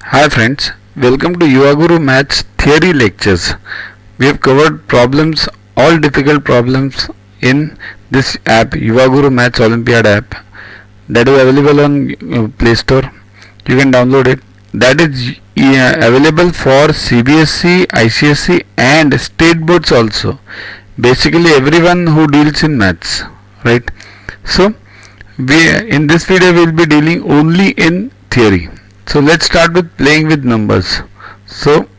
Hi friends, welcome to Yuvaguru Maths Theory Lectures. We have covered problems, all difficult problems in this app, Yuvaguru Maths Olympiad app, that is available on Play Store. You can download it. That is available for CBSE, ICSE and state boards also. Basically everyone who deals in maths, right? So we in this video we will be dealing only in theory. So let's start with playing with numbers. So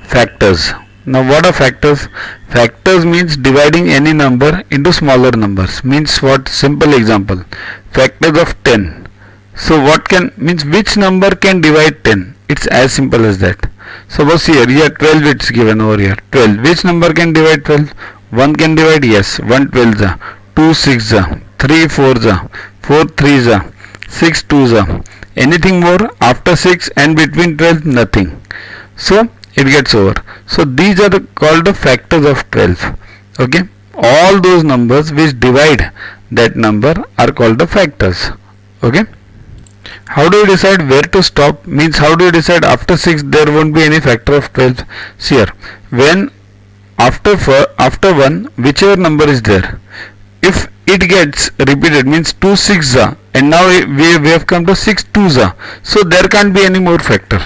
factors. Now what are factors? Factors means dividing any number into smaller numbers. Means what? Simple example. Factors of 10. So what can means which number can divide 10? It's as simple as that. Suppose here 12 it's given over here. 12. Which number can divide 12? 1 can divide, yes. 1 12 za, 2 6 za, 3 4 za, 4 3 za, 6 2 za. Anything more after 6 and between 12? Nothing. So it gets over. So these are called the factors of 12. Okay. All those numbers which divide that number are called the factors. Okay. How do you decide where to stop? Means how do you decide after 6 there won't be any factor of 12? See here. When after 1 whichever number is there, if it gets repeated means 2 6 za, and now we have come to 6 2 za, so there can't be any more factor,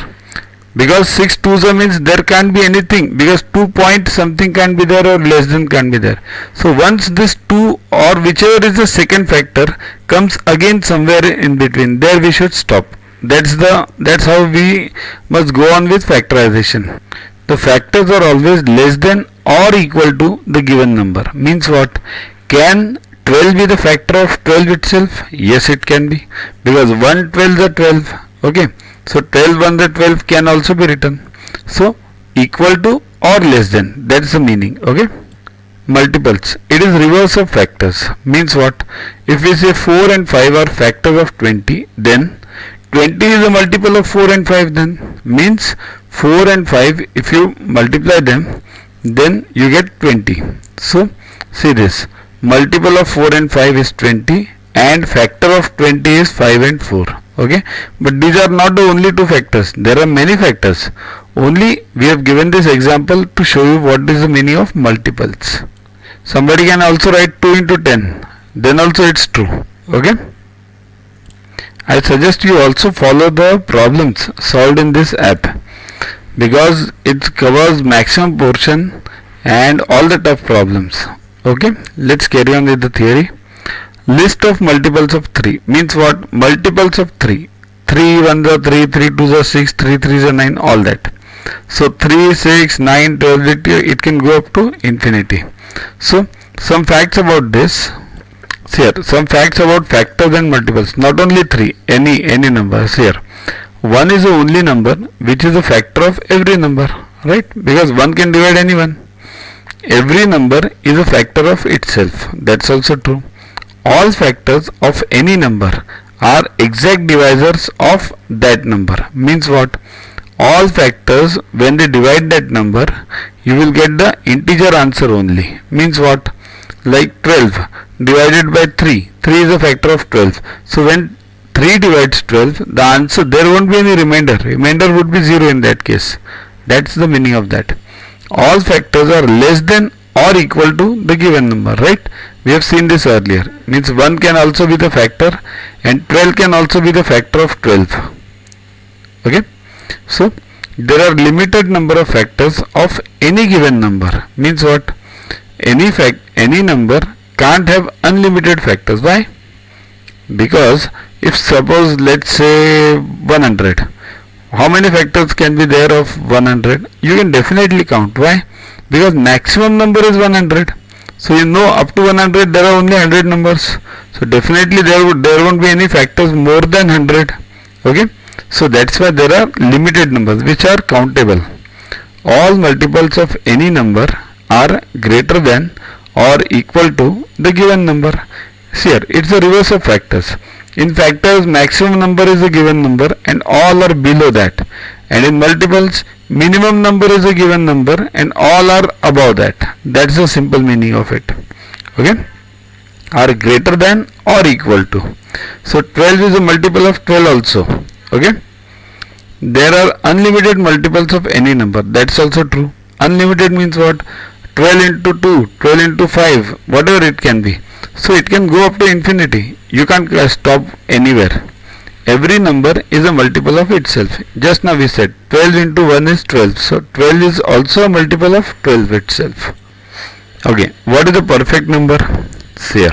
because 6 2 za means there can't be anything, because 2 point something can be there or less than can be there. So once this 2 or whichever is the second factor comes again somewhere in between, there we should stop. That's how we must go on with factorization. The factors are always less than or equal to the given number. Means what? Can 12 be the factor of 12 itself? Yes, it can be, because 1 12 is 12. Okay, so 12 1 the 12 can also be written. So equal to or less than, that's the meaning. Okay. Multiples, it is reverse of factors. Means what? If we say 4 and 5 are factors of 20, then 20 is a multiple of 4 and 5. Then means 4 and 5, if you multiply them, then you get 20. So see this, multiple of 4 and 5 is 20 and factor of 20 is 5 and 4. Okay, but these are not the only two factors. There are many factors. Only we have given this example to show you what is the meaning of multiples. Somebody can also write 2 into 10. Then also it's true. Okay. I suggest you also follow the problems solved in this app, because it covers maximum portion and all the tough problems. Okay, let's carry on with the theory. List of multiples of 3 means what? Multiples of 3. 3 1 is 3, 3 2 is 6, 3 3 is 9, all that. So 3 6 9 12, it can go up to infinity. So some facts about this. Here some facts about factors and multiples. Not only 3, any numbers. Here 1 is the only number which is a factor of every number, right? Because 1 can divide anyone. Every number is a factor of itself. That's also true. All factors of any number are exact divisors of that number. Means what? All factors, when they divide that number, you will get the integer answer only. Means what? Like 12 divided by 3. 3 is a factor of 12. So when 3 divides 12, the answer, there won't be any remainder. Remainder would be 0 in that case. That's the meaning of that. All factors are less than or equal to the given number, right? We have seen this earlier. Means 1 can also be the factor and 12 can also be the factor of 12. Okay. So there are limited number of factors of any given number. Means what? Any number can't have unlimited factors. Why? Because if suppose let's say 100, how many factors can be there of 100? You can definitely count. Why? Because maximum number is 100. So you know up to 100 there are only 100 numbers. So definitely there won't be any factors more than 100. Okay. So that's why there are limited numbers which are countable. All multiples of any number are greater than or equal to the given number. See here, it's the reverse of factors. In factors, maximum number is a given number and all are below that. And in multiples, minimum number is a given number and all are above that. That's the simple meaning of it. Okay. Are greater than or equal to. So 12 is a multiple of 12 also. Okay. there are unlimited multiples of any number. That's also true. Unlimited means what? 12 into 2, 12 into 5, whatever it can be. So it can go up to infinity. You can't stop anywhere. Every number is a multiple of itself. Just now we said 12 into 1 is 12. So 12 is also a multiple of 12 itself. Okay, what is a perfect number? See here.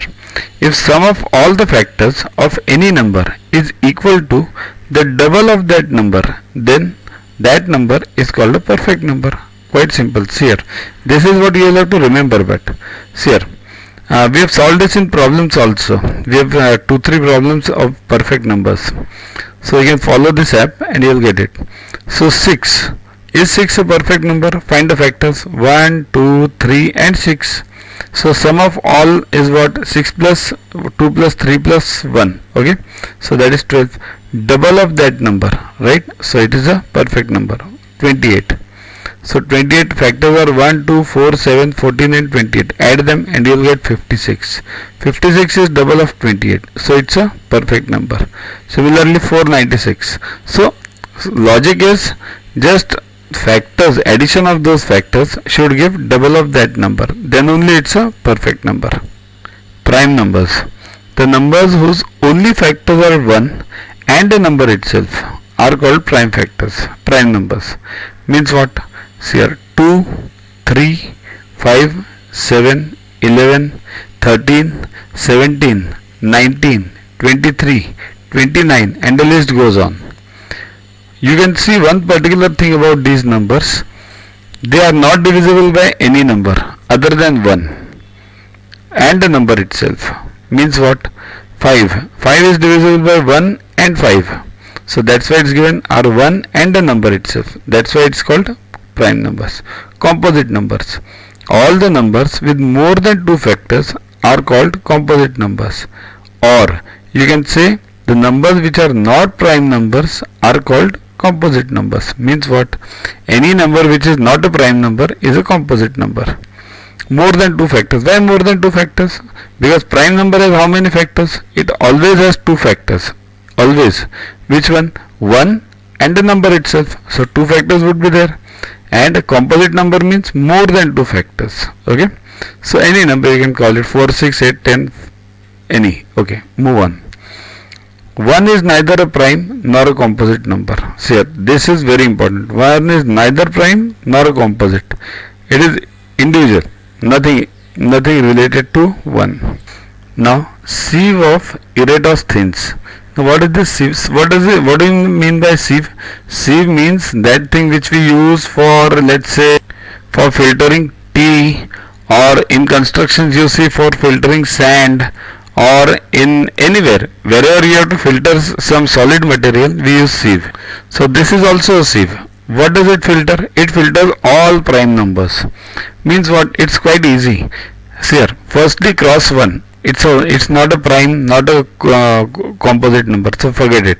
If sum of all the factors of any number is equal to the double of that number, then that number is called a perfect number. Quite simple. See here. This is what you will have to remember. But see here. We have solved this in problems also. We have 2-3 problems of perfect numbers. So you can follow this app and you will get it. So 6. Is 6 a perfect number? Find the factors 1, 2, 3 and 6. So sum of all is what? 6 plus 2 plus 3 plus 1. Okay. So that is 12. Double of that number. Right. So it is a perfect number. 28. So 28 factors are 1, 2, 4, 7, 14 and 28. Add them and you will get 56. 56 is double of 28. So it's a perfect number. Similarly 496. So logic is just factors, addition of those factors should give double of that number. Then only it's a perfect number. Prime numbers. The numbers whose only factors are 1 and a number itself are called prime factors. Prime numbers. Means what? See here, 2, 3, 5, 7, 11, 13, 17, 19, 23, 29 and the list goes on. You can see one particular thing about these numbers. They are not divisible by any number other than 1 and the number itself. Means what? 5. 5 is divisible by 1 and 5. So that's why it's given R1 and the number itself. That's why it's called prime numbers. Composite numbers. All the numbers with more than 2 factors are called composite numbers. Or you can say the numbers which are not prime numbers are called composite numbers. Means what? Any number which is not a prime number is a composite number. More than 2 factors. Why more than 2 factors? Because prime number has how many factors? It always has 2 factors. Always. Which one? 1 and the number itself. So 2 factors would be there. And a composite number means more than 2 factors. Okay. So any number you can call it 4, 6, 8, 10, any. Okay. Move on. 1 is neither a prime nor a composite number. See, this is very important. 1 is neither prime nor a composite. It is individual. Nothing related to 1. Now, sieve of Eratosthenes. Now, what is this sieve? What do you mean by sieve? Sieve means that thing which we use for, let's say, for filtering tea, or in constructions you see for filtering sand, or in anywhere wherever you have to filter some solid material, we use sieve. So this is also a sieve. What does it filter? It filters all prime numbers. Means what? It's quite easy. See here, firstly cross 1. It's not a prime, not a composite number, so forget it.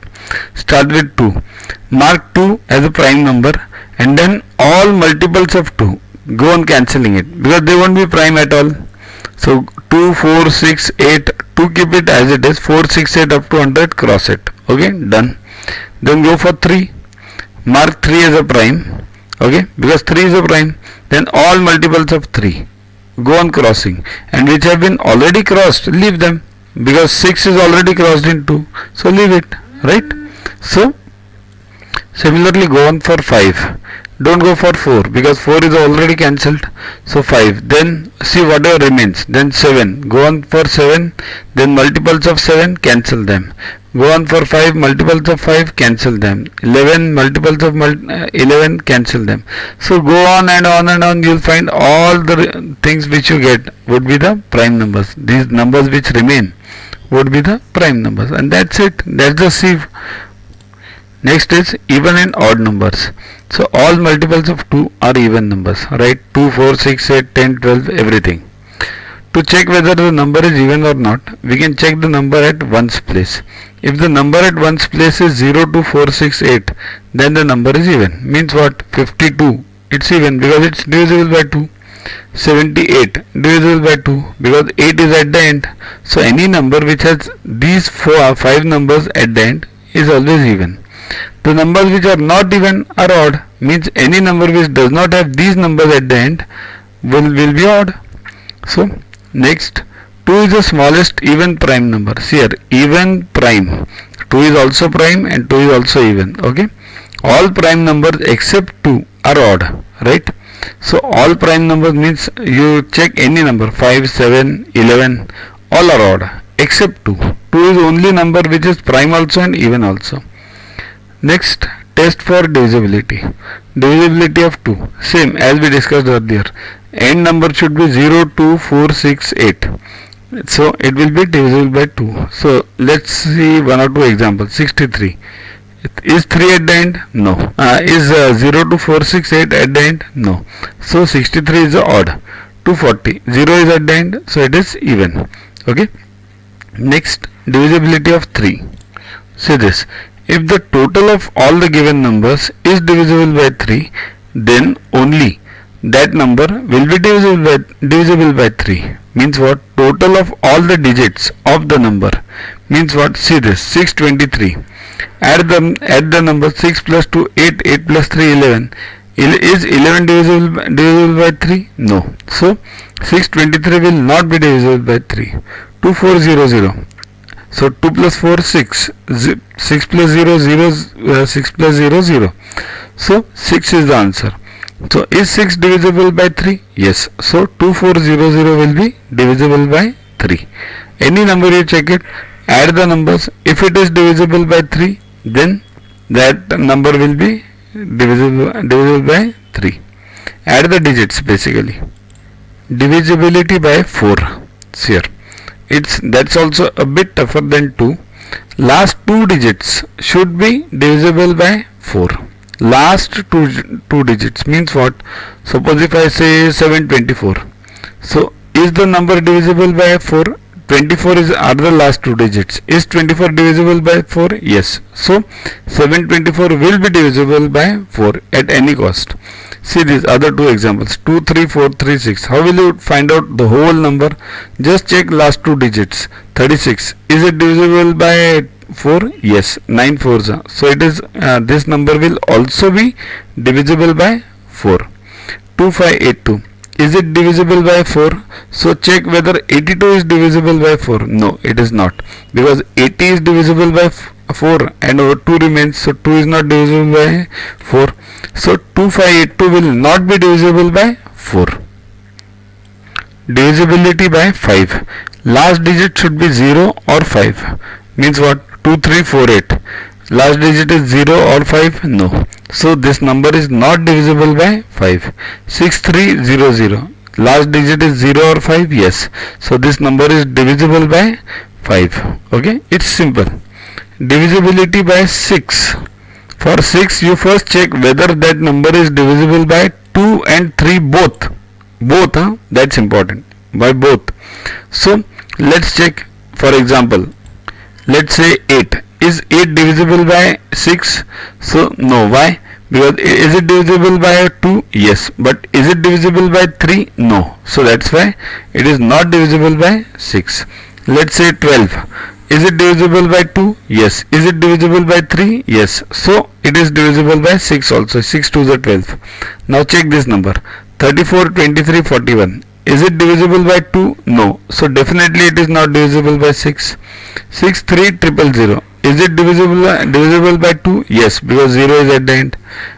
Start with 2. Mark 2 as a prime number and then all multiples of 2. Go on cancelling it because they won't be prime at all. So 2, 4, 6, 8, 2 keep it as it is, 4, 6, 8 up to 100, cross it. Okay, done. Then go for 3. Mark 3 as a prime. Okay, because 3 is a prime. Then all multiples of 3. Go on crossing. And which have been already crossed, leave them. Because 6 is already crossed in 2. So leave it. Right? So, similarly go on for 5. Don't go for 4 because 4 is already cancelled. So 5. Then see whatever remains. Then 7. Go on for 7. Then multiples of 7, cancel them. Go on for 5. Multiples of 5, cancel them. 11. Multiples of 11, cancel them. So go on and on and on. You will find all the things which you get would be the prime numbers. These numbers which remain would be the prime numbers. And that's it. That's the sieve. Next is even and odd numbers. So all multiples of 2 are even numbers, right? 2, 4, 6, 8, 10, 12, everything. To check whether the number is even or not, we can check the number at ones place. If the number at ones place is 0, 2, 4, 6, 8, then the number is even. Means what? 52. It's even because it's divisible by 2. 78 divisible by 2 because 8 is at the end. So any number which has these 5 numbers at the end is always even. The numbers which are not even are odd, means any number which does not have these numbers at the end will be odd. So next, 2 is the smallest even prime number. See here, even prime. 2 is also prime and 2 is also even. Okay. All prime numbers except 2 are odd, right? So all prime numbers means you check any number, 5, 7, 11, all are odd except 2. 2 is only number which is prime also and even also. Next, test for divisibility. Divisibility of 2. Same as we discussed earlier. End number should be 0, 2, 4, 6, 8. So it will be divisible by 2. So let's see one or two examples. 63. Is 3 at the end? No. Is 0 to 4, 6, 8 at the end? No. So 63 is odd. 240. 0 is at the end. So it is even. Okay. Next, divisibility of 3. See this. If the total of all the given numbers is divisible by 3, then only that number will be divisible by 3. Means what? Total of all the digits of the number. Means what? See this. 623. Add the number 6 plus 2, 8, 8 plus 3, 11. Is 11 divisible by 3? No. So 623 will not be divisible by 3. 2400. So 2 plus 4, 6. 6 plus 0, 6 plus 0, 0. So 6 is the answer. So is 6 divisible by 3? Yes. So 2400 will be divisible by 3. Any number you check it, add the numbers. If it is divisible by 3, then that number will be divisible by 3. Add the digits basically. Divisibility by 4. Here. That's also a bit tougher than 2. Last 2 digits should be divisible by 4. Last two digits means what? Suppose if I say 724. So is the number divisible by 4? 24 are the last 2 digits. Is 24 divisible by 4? Yes. So 724 will be divisible by 4 at any cost. See these other two examples. 2, 3, 4, 3, 6. How will you find out the whole number? Just check last 2 digits. 36. Is it divisible by 4? Yes. 9 fours. So it is this number will also be divisible by 4. 2582. Is it divisible by 4? So check whether 82 is divisible by 4. No, it is not. Because 80 is divisible by 4 and over 2 remains. So 2 is not divisible by 4. So 2582 will not be divisible by 4. Divisibility by 5. Last digit should be 0 or 5. Means what? 2348. Last digit is 0 or 5? No. So this number is not divisible by 5. 6300. Last digit is 0 or 5? Yes. So this number is divisible by 5. Okay. It's simple. Divisibility by 6. For 6 you first check whether that number is divisible by 2 and 3 both. That's important. By both. So let's check. For example, let's say 8. Is 8 divisible by 6? So no. Why? Because is it divisible by 2? Yes. But is it divisible by 3? No. So that's why it is not divisible by 6. Let's say 12. Is it divisible by 2? Yes. Is it divisible by 3? Yes. So it is divisible by 6 also. 6 2s are 12. Now check this number. 34, 23, 41. Is it divisible by 2? No. So definitely it is not divisible by 6. 6, 3, 000. Is it divisible by 2? Yes, because 0 is at the end.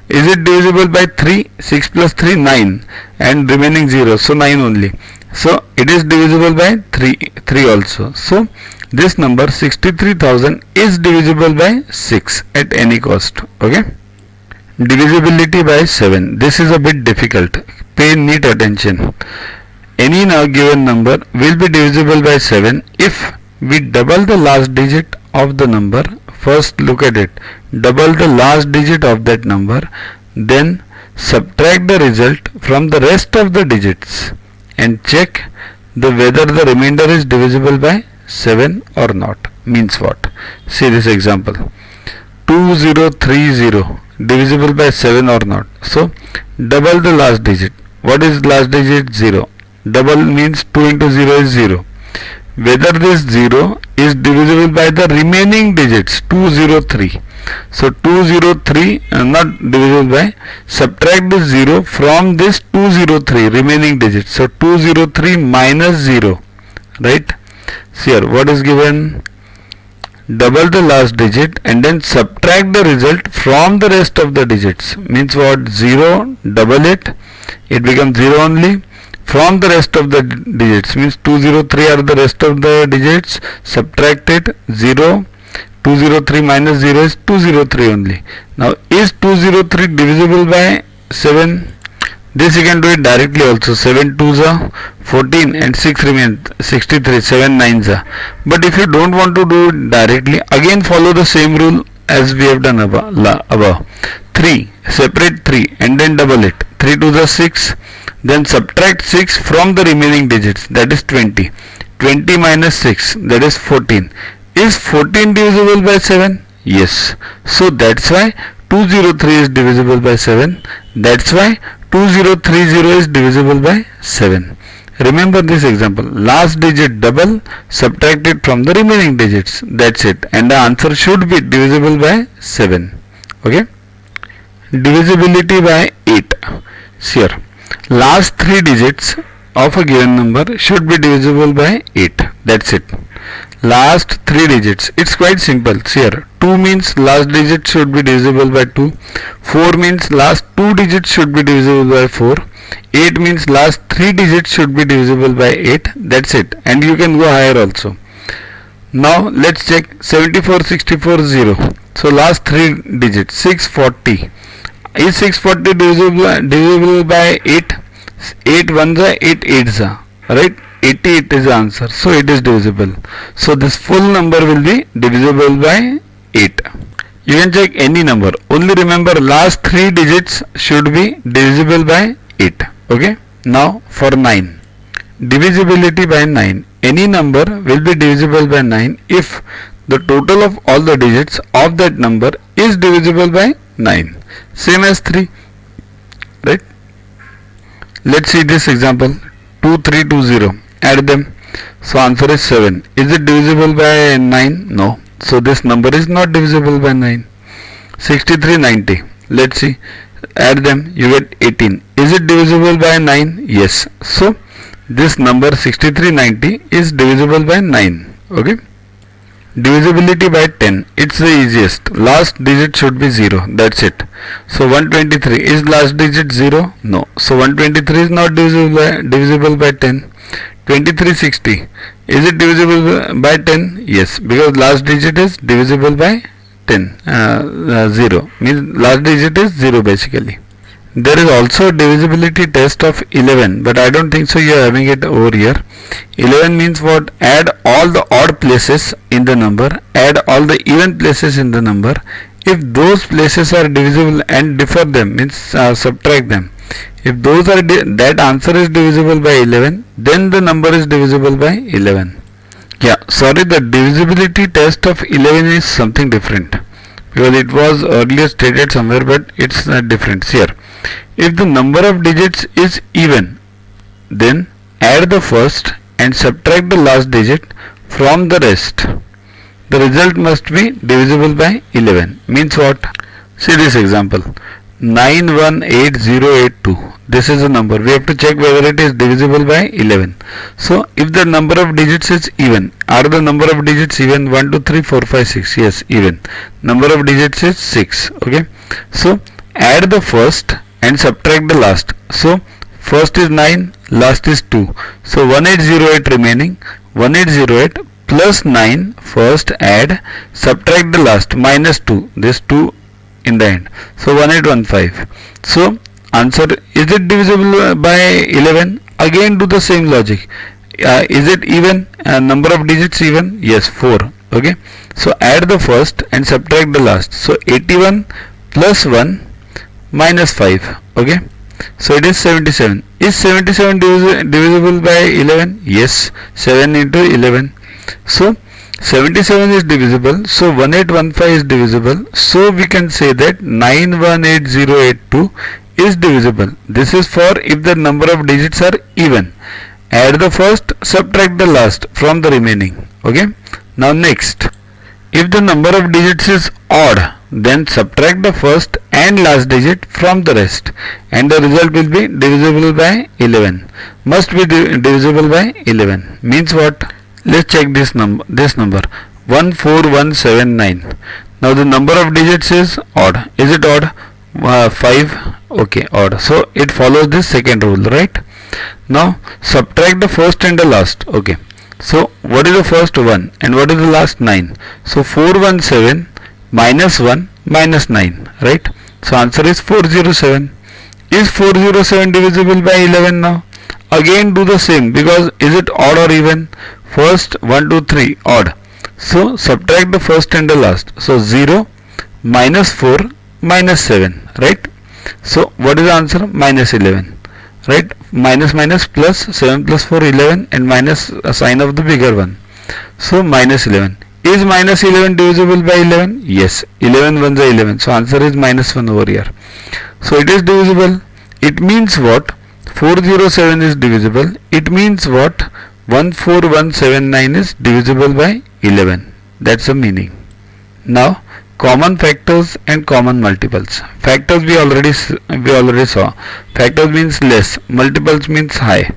Is it divisible by 3? 6 plus 3, 9. And remaining 0. So 9 only. So it is divisible by 3 also. So this number 63,000 is divisible by 6 at any cost. Okay. Divisibility by 7. This is a bit difficult. Pay neat attention. Any now given number will be divisible by 7 if we double the last digit of the number. First look at it. Double the last digit of that number. Then subtract the result from the rest of the digits and check whether the remainder is divisible by 7 or not. Means what? See this example. 2030 divisible by 7 or not. So double the last digit. What is last digit? 0. Double means 2 into 0 is 0. whether this 0 is divisible by the remaining digits 203. So 203 not divisible by, subtract this 0 from this 203 remaining digits. So 203 minus 0, right? So here what is given? Double the last digit and then subtract the result from the rest of the digits. Means what? 0, double it becomes 0 only. From the rest of the digits, means 203 are the rest of the digits, subtract it, 0, 203 minus 0 is 203 only. Now is 203 divisible by 7? This you can do it directly also. 7 2s are 14 and 6 remain 63, 7 9s are. But if you don't want to do it directly, again follow the same rule as we have done above. 3, separate 3 and then double it. 3 2s are 6. Then subtract 6 from the remaining digits, that is 20. 20 minus 6, that is 14. Is 14 divisible by 7? Yes. So that's why 203 is divisible by 7. That's why 2030 is divisible by 7. Remember this example. Last digit double, subtract it from the remaining digits. That's it. And the answer should be divisible by 7. Okay. Divisibility by 8. Here. Last 3 digits of a given number should be divisible by 8. That's it. Last 3 digits. It's quite simple. See here. 2 means last digit should be divisible by 2. 4 means last 2 digits should be divisible by 4. 8 means last 3 digits should be divisible by 8. That's it. And you can go higher also. Now let's check 74, 64, 0. So last 3 digits. 640. Is 640 divisible by 8? 8 ones are 8 eights are, right? 88 is the answer. So it is divisible. So this full number will be divisible by 8. You can check any number. Only remember last 3 digits should be divisible by 8. Okay. Now for 9. Divisibility by 9. Any number will be divisible by 9 if the total of all the digits of that number is divisible by 9. Same as 3, right? Let's see this example. 2320. Add them. So answer is 7. Is it divisible by 9? No. So this number is not divisible by 9. 6390. Let's see. Add them. You get 18. Is it divisible by 9? Yes. So this number 6390 is divisible by 9. Okay. Divisibility by 10. It's the easiest. Last digit should be 0. That's it. So 123. Is last digit 0? No. So 123 is not divisible by 10. 2360. Is it divisible by 10? Yes. Because last digit is divisible by 10. 0. Means last digit is 0 basically. There is also a divisibility test of 11, but I don't think so you are having it over here. 11 means what? Add all the odd places in the number, add all the even places in the number. If those places are divisible and differ them, means subtract them. If those are that answer is divisible by 11, then the number is divisible by 11. Yeah, sorry, the divisibility test of 11 is something different because it was earlier stated somewhere, but it's different here. If the number of digits is even, then add the first and subtract the last digit from the rest. The result must be divisible by 11. Means what? See this example. 918082. This is a number. We have to check whether it is divisible by 11. So if the number of digits is even, are the number of digits even? 1 2 3 4 5 6. Yes, even. Number of digits is 6. Okay. So add the first and subtract the last. So first is 9, last is 2. So 1808 remaining. 1808 plus 9, first add, subtract the last, minus 2. This 2 in the end. So 1815. So answer, is it divisible by 11? Again do the same logic. Is it even? Number of digits even? Yes, 4. Okay. So add the first and subtract the last. So 81 plus 1 minus 5. Okay. So it is 77. Is 77 divisible by 11? Yes. 7 into 11. So 77 is divisible. So 1815 is divisible. So we can say that 918082 is divisible. This is for if the number of digits are even. Add the first, subtract the last from the remaining. Okay. Now next, if the number of digits is odd, then subtract the first and last digit from the rest, and the result will be divisible by 11. Must be divisible by 11. Means what? Let's check this number. 14179. Now the number of digits is odd. Is it odd? 5. Okay, odd. So it follows this second rule, right? Now subtract the first and the last. Okay. So what is the first 1 and what is the last 9? So 417 minus 1 minus 9, right? So answer is 407. Is 407 divisible by 11 now? Again do the same, because is it odd or even? First 1, 2, 3 odd. So subtract the first and the last. So 0 minus 4 minus 7, right? So what is the answer? Minus 11. Right, minus minus plus 7 plus 4 11 and minus a sign of the bigger one. So minus 11. Is minus 11 divisible by 11? Yes, 11 ones are 11. So answer is minus 1 over here. So it is divisible. It means what? 407 is divisible. It means what? 14179 is divisible by 11. That's the meaning. Now common factors and common multiples. Factors we already saw. Factors means less, multiples means high.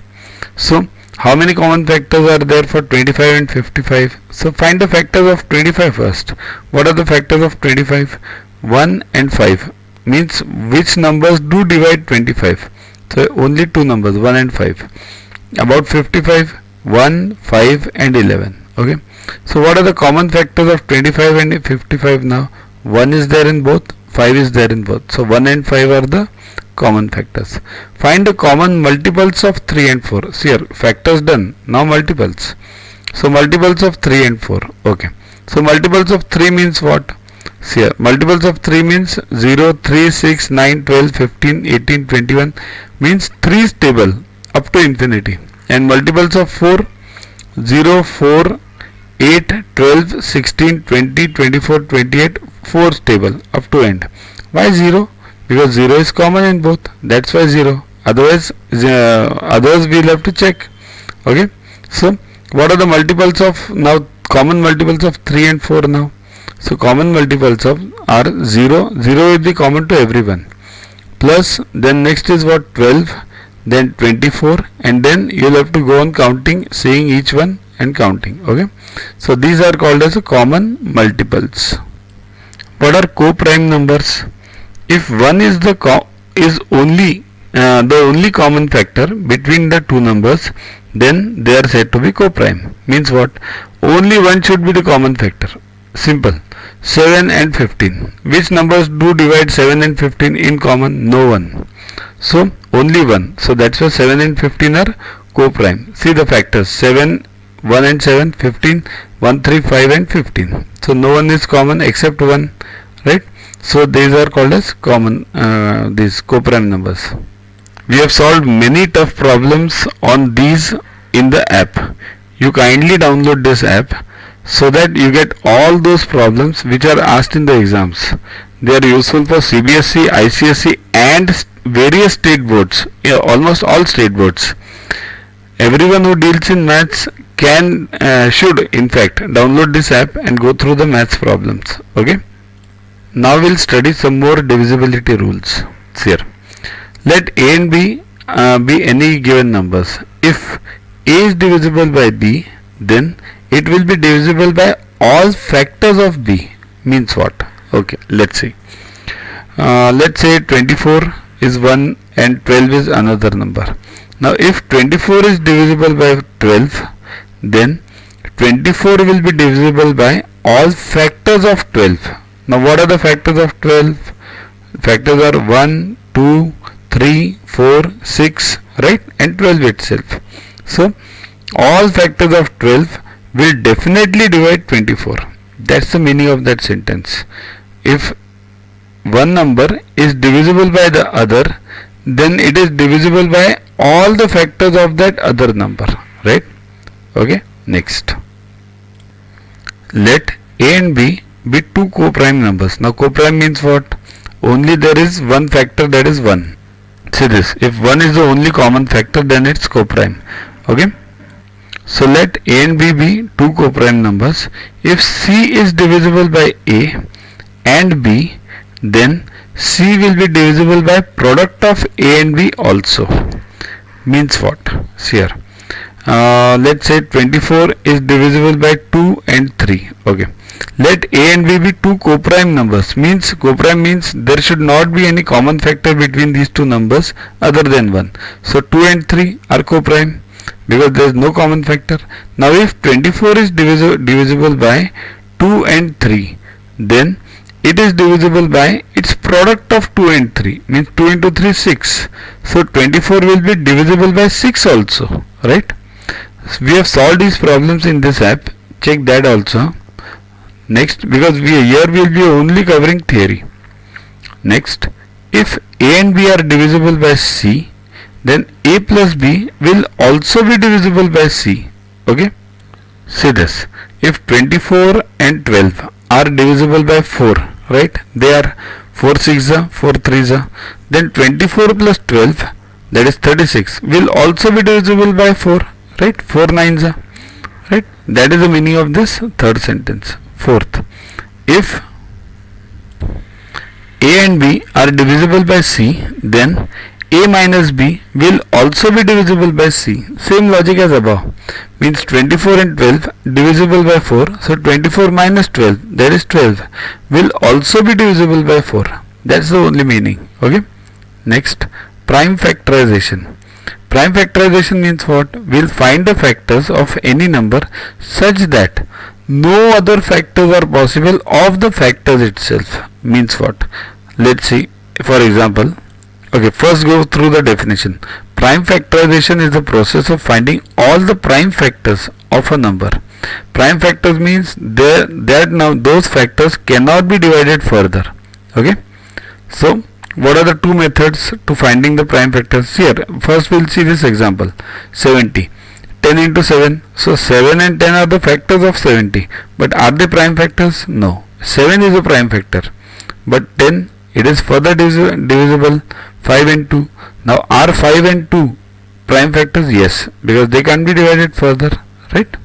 So how many common factors are there for 25 and 55? So find the factors of 25 first. What are the factors of 25? 1 and 5. Means which numbers do divide 25? So only two numbers, 1 and 5. About 55, 1, 5 and 11. Okay. So what are the common factors of 25 and 55 now? 1 is there in both, 5 is there in both. So 1 and 5 are the common factors. Find the common multiples of 3 and 4. See here, factors done. Now multiples. So multiples of 3 and 4. Okay. So multiples of 3 means what? See here, multiples of 3 means 0, 3, 6, 9, 12, 15, 18, 21. Means 3 is stable up to infinity. And multiples of 4, 0, 4, 8, 12, 16, 20, 24, 28, 4 stable up to end. Why 0? Because 0 is common in both. That's why 0. Otherwise we'll have to check. Okay. So what are the multiples of now? Common multiples of 3 and 4 now. So common multiples of are 0. 0 will be common to everyone. Plus then next is what? 12. Then 24, and then you'll have to go on counting, seeing each one and counting. Okay. So these are called as common multiples. What are co-prime numbers? If 1 is the only common factor between the two numbers, then they are said to be co-prime. Means what? Only one should be the common factor. Simple. 7 and 15. Which numbers do divide 7 and 15 in common? No one. So only one. So that's why 7 and 15 are co-prime. See the factors: 7, 1 and 7, 15, 1, 3, 5 and 15. So no one is common except 1, right? So these are called as common, these co-prime numbers. We have solved many tough problems on these in the app. You kindly download this app so that you get all those problems which are asked in the exams. They are useful for CBSE, ICSE and various state boards, almost all state boards. Everyone who deals in maths should in fact download this app and go through the maths problems. Okay. Now we'll study some more divisibility rules. Here, let A and B be any given numbers. If A is divisible by B, then it will be divisible by all factors of B. Means what? Okay, let's see. Let's say 24 is one and 12 is another number. Now if 24 is divisible by 12, then 24 will be divisible by all factors of 12. Now what are the factors of 12? Factors are 1, 2, 3, 4, 6, right? And 12 itself. So all factors of 12 will definitely divide 24. That's the meaning of that sentence. If one number is divisible by the other, then it is divisible by all the factors of that other number, right? Okay, next. Let A and B be two co-prime numbers. Now co-prime means what? Only there is one factor, that is 1. See this, if 1 is the only common factor, then it's co-prime. Okay. So let A and B be two co-prime numbers. If C is divisible by A and B, then C will be divisible by product of A and B also. Means what? See here. Let's say 24 is divisible by 2 and 3. Okay. Let A and B be two co-prime numbers. Means co-prime means there should not be any common factor between these two numbers other than 1. So 2 and 3 are co-prime because there is no common factor. Now if 24 is divisible by 2 and 3, then it is divisible by its product of 2 and 3, means 2 into 3 is 6. So 24 will be divisible by 6 also, right? So we have solved these problems in this app. Check that also. Next, because here we will be only covering theory. Next, if A and B are divisible by C, then A plus B will also be divisible by C. Okay? See this. If 24 and 12 are divisible by 4, right? They are 4 6 4 3, then 24 plus 12, that is 36, will also be divisible by 4, right? 4 9, right? That is the meaning of this third sentence. Fourth, if A and B are divisible by C, then A minus B will also be divisible by C. Same logic as above. Means 24 and 12 divisible by 4. So 24 minus 12, that is 12, will also be divisible by 4. That's the only meaning. Okay. Next, prime factorization. Prime factorization means what? We'll find the factors of any number such that no other factors are possible of the factors itself. Means what? Let's see. For example, okay, first go through the definition. Prime factorization is the process of finding all the prime factors of a number. Prime factors means that now those factors cannot be divided further. Okay. So what are the two methods to finding the prime factors? Here, first we'll see this example. 70. 10 into 7. So 7 and 10 are the factors of 70. But are they prime factors? No. 7 is a prime factor. But 10, it is further divisible. 5 and 2. Now are 5 and 2 prime factors? Yes. Because they can be divided further. Right?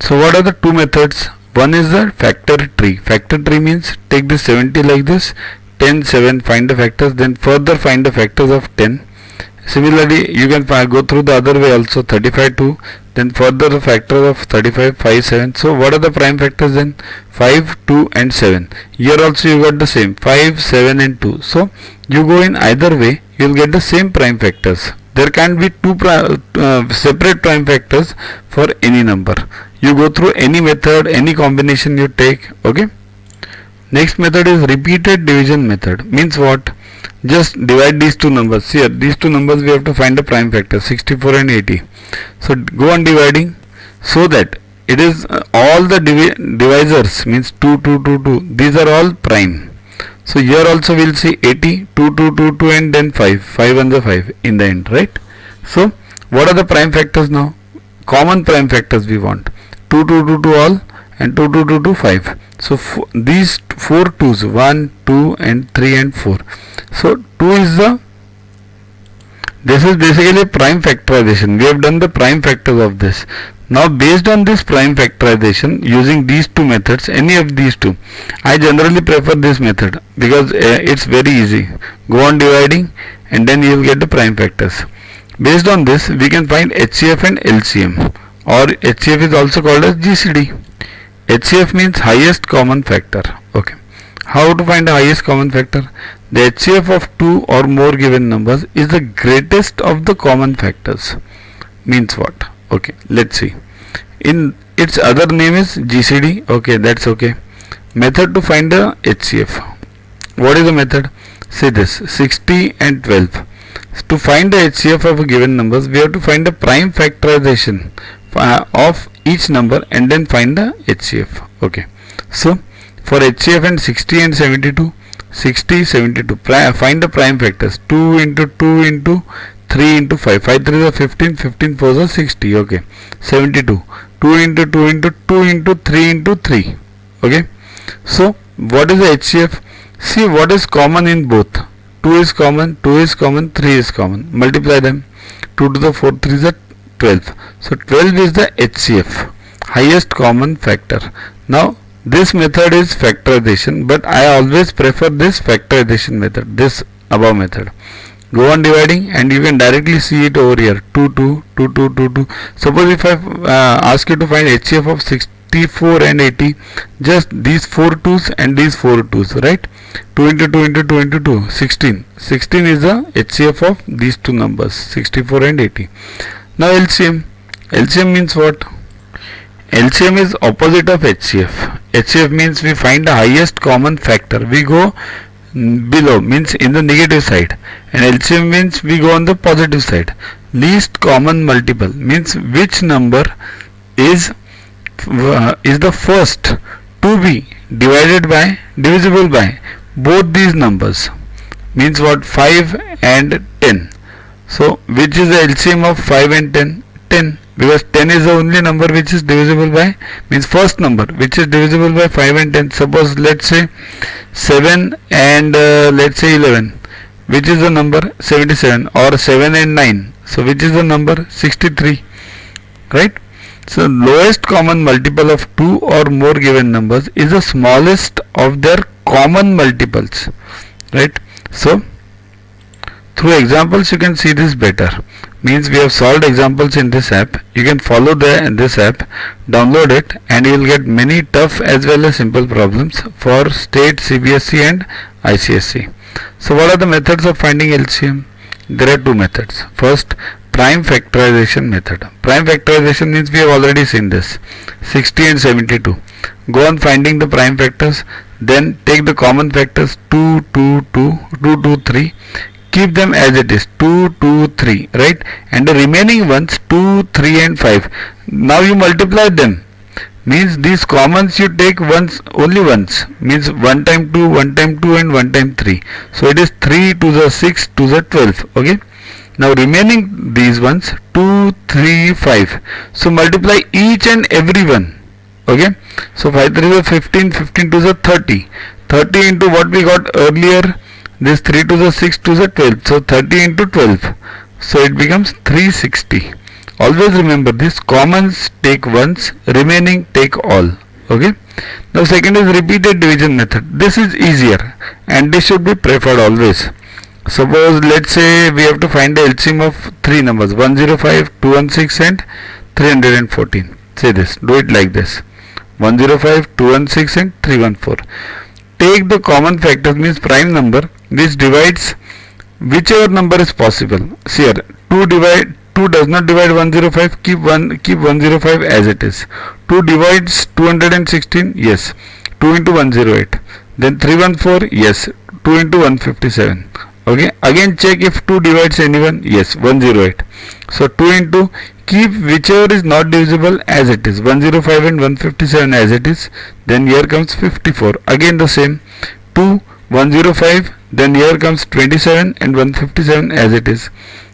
So what are the two methods? One is the factor tree. Factor tree means take this 70 like this. 10, 7, find the factors. Then further find the factors of 10. Similarly, you can go through the other way also. 35, 2. Then further the factors of 35, 5, 7. So what are the prime factors then? 5, 2 and 7. Here also you got the same. 5, 7 and 2. So you go in either way, you will get the same prime factors. There can be two separate prime factors for any number. You go through any method, any combination you take. Okay. Next method is repeated division method. Means what? Just divide these two numbers. Here, these two numbers we have to find the prime factor, 64 and 80. So go on dividing so that it is all the divisors, means 2, 2, 2, 2. These are all prime. So here also we will see 80, 2, 2, 2, 2 and then 5. 5 and the 5 in the end, right? So what are the prime factors now? Common prime factors we want. 2, 2, 2, 2 all and 2, 2, 2, 2, 5. So these 4 2's, 1, 2 and 3 and 4. So 2 is this is basically prime factorization. We have done the prime factors of this. Now based on this prime factorization, using these two methods, any of these two, I generally prefer this method because it's very easy. Go on dividing and then you will get the prime factors. Based on this, we can find HCF and LCM, or HCF is also called as GCD. HCF means highest common factor. Okay. How to find the highest common factor? The HCF of two or more given numbers is the greatest of the common factors. Means what? Okay, let's see. In its other name is GCD. Okay, that's okay. Method to find the HCF. What is the method? Say this, 60 and 12. To find the HCF of a given numbers, we have to find the prime factorization of each number and then find the HCF. Okay. So for HCF and 60 and 72, 60, 72, find the prime factors. 2 into 2 into 3 into 5. 5 3 is 15, 15 4 is 60. Okay. 72. 2 into 2 into 2 into 3 into 3. Okay. So what is the HCF? See what is common in both. 2 is common, 2 is common, 3 is common. Multiply them. 2 to the 4, 3 is 12. So 12 is the HCF, highest common factor. Now this method is factorization, but I always prefer this factorization method, this above method. Go on dividing and you can directly see it over here, 2 2 2 2 2 2. Suppose if I ask you to find HCF of 64 and 80, just these 4 2's and these 4 2's, right? 2 into 2 into 2 into 2, 16. 16 is the HCF of these two numbers, 64 and 80. Now LCM. LCM means what? LCM is opposite of HCF. HCF means we find the highest common factor. We go below, means in the negative side, and LCM means we go on the positive side. Least common multiple means which number is the first to be divisible by both these numbers, means what? 5 and 10. So which is the LCM of 5 and 10? 10, because 10 is the only number which is divisible by, means first number which is divisible by 5 and 10. Suppose let's say 7 and let's say 11, which is the number? 77. Or 7 and 9, so which is the number? 63, right? So lowest common multiple of two or more given numbers is the smallest of their common multiples, right? So through examples you can see this better. Means we have solved examples in this app. You can follow this app, download it, and you will get many tough as well as simple problems for state, CBSE and ICSE. So what are the methods of finding LCM? There are two methods. First, prime factorization method. Prime factorization means we have already seen this, 60 and 72. Go on finding the prime factors, then take the common factors 2 2 2 2 2 3. Keep them as it is, 2 2 3, right? And the remaining ones 2 3 and 5. Now you multiply them, means these commons you take only once, means 1 time 2, 1 time 2 and 1 time 3. So it is 3 to the 6 to the 12. Okay, now remaining these ones 2 3 5. So multiply each and every one. Okay, so 5 3 is 15, 15 to the 30, 30 into what we got earlier, this 3 to the 6 to the 12, so 30 into 12, so it becomes 360. Always remember this, commons take once, remaining take all. Okay, now second is repeated division method. This is easier and this should be preferred always. Suppose let's say we have to find the LCM of three numbers, 105, 216 and 314. Say this, do it like this, 105, 216 and 314. Take the common factors, means prime number, which divides whichever number is possible. See here, 2 does not divide 105, keep 105 as it is. 2 divides 216, yes, 2 into 108. Then 314, yes, 2 into 157. Okay, again check if 2 divides anyone, yes, 108. So 2 into, keep whichever is not divisible as it is, 105 and 157 as it is. Then here comes 54, again the same, 2, 105, then here comes 27 and 157 as it is.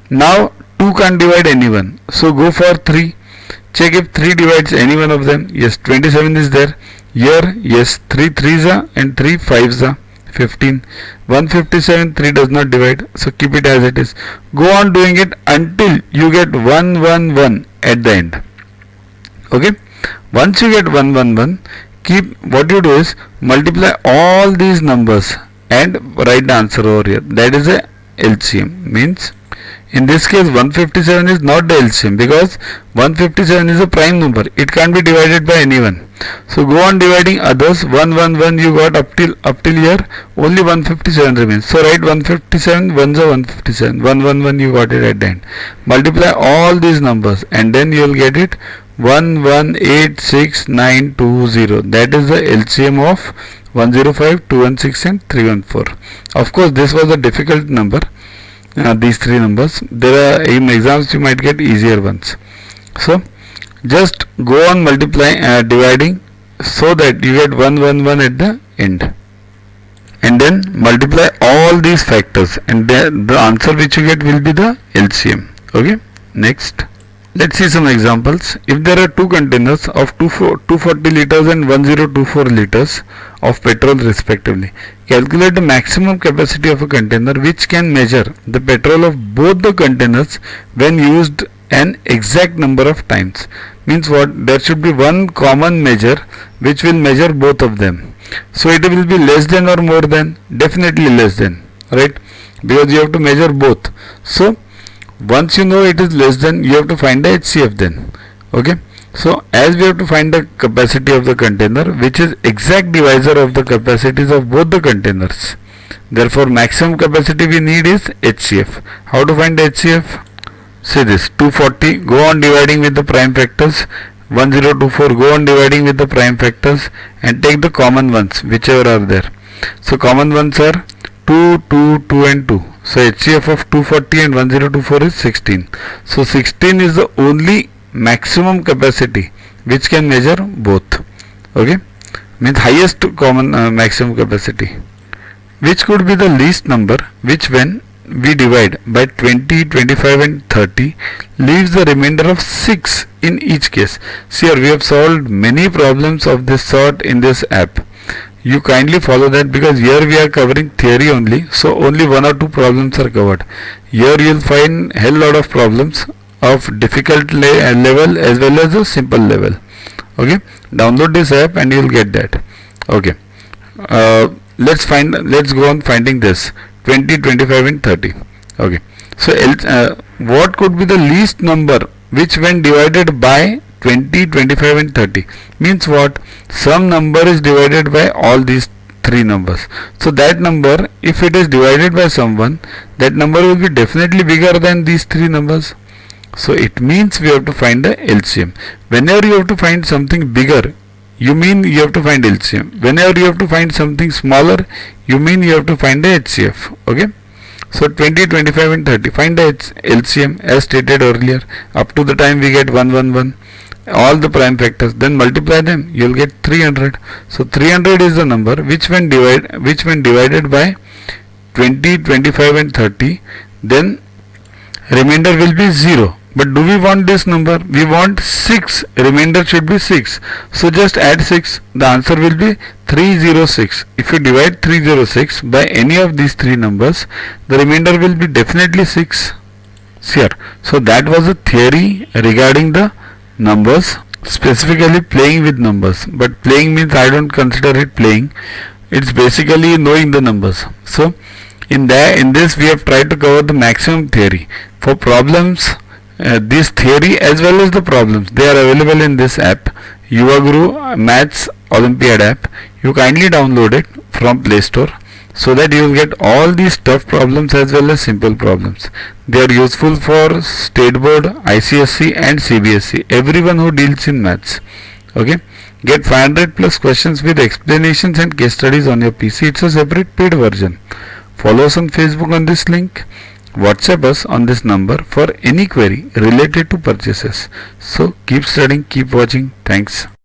Now 2 can't divide anyone, so go for 3. Check if 3 divides any one of them, yes, 27 is there. Here, yes, 3 3s are and 3 5s are, 15. 157, 3 does not divide, so keep it as it is. Go on doing it until you get 111 at the end. Okay, once you get 111, keep, what you do is multiply all these numbers and write the answer over here. That is a LCM. Means in this case 157 is not the LCM, because 157 is a prime number, it can't be divided by anyone. So go on dividing others. 111 you got up till here, only 157 remains. So write 157, 1s are 157, 111 you got it at the end. Multiply all these numbers and then you will get it 1186920. That is the LCM of 105, 216 and 314. Of course this was a difficult number, these three numbers. There are, in exams you might get easier ones. So just go on dividing so that you get 111 at the end, and then multiply all these factors, and the answer which you get will be the LCM. Okay, next let's see some examples. If there are two containers of 240 liters and 1024 liters of petrol respectively, calculate the maximum capacity of a container which can measure the petrol of both the containers when used an exact number of times. Means what? There should be one common measure which will measure both of them. So it will be less than or more than? Definitely less than, right? Because you have to measure both. So once you know it is less than, you have to find the HCF then. Okay. So as we have to find the capacity of the container, which is exact divisor of the capacities of both the containers. Therefore maximum capacity we need is HCF. How to find HCF? Say this, 240, go on dividing with the prime factors. 1024, go on dividing with the prime factors and take the common ones, whichever are there. So common ones are 2, 2, 2 and 2. So HCF of 240 and 1024 is 16. So 16 is the only maximum capacity which can measure both. Okay, means highest common maximum capacity. Which could be the least number which when we divide by 20, 25 and 30 leaves the remainder of 6 in each case. See here we have solved many problems of this sort in this app. You kindly follow that, because here we are covering theory only, so only one or two problems are covered. Here you will find hell lot of problems of difficult level as well as a simple level. Okay, download this app and you will get that. Okay, let's go on finding this 20, 25 and 30. Okay, so what could be the least number which when divided by 20, 25 and 30? Means what? Some number is divided by all these three numbers. So that number, if it is divided by someone, that number will be definitely bigger than these three numbers. So it means we have to find the LCM. Whenever you have to find something bigger, you mean you have to find LCM. Whenever you have to find something smaller, you mean you have to find the HCF. Okay. So 20, 25 and 30. Find the LCM as stated earlier. Up to the time we get 111. All the prime factors. Then multiply them. You will get 300. So 300 is the number which when divided by 20, 25 and 30, then remainder will be 0. But do we want this number? We want 6. Remainder should be 6. So just add 6. The answer will be 306. If you divide 306 by any of these three numbers, the remainder will be definitely 6. Here. So that was a theory regarding the numbers, specifically playing with numbers. But playing means I don't consider it playing. It's basically knowing the numbers. So in this we have tried to cover the maximum theory. For problems, this theory as well as the problems, they are available in this app, Yuvaguru Maths Olympiad app. You kindly download it from Play Store so that you will get all these tough problems as well as simple problems. They are useful for State Board, ICSE and CBSE, everyone who deals in maths. Okay, get 500 plus questions with explanations and case studies on your PC. It's a separate paid version. Follow us on Facebook on this link. WhatsApp us on this number for any query related to purchases. So keep studying, keep watching. Thanks.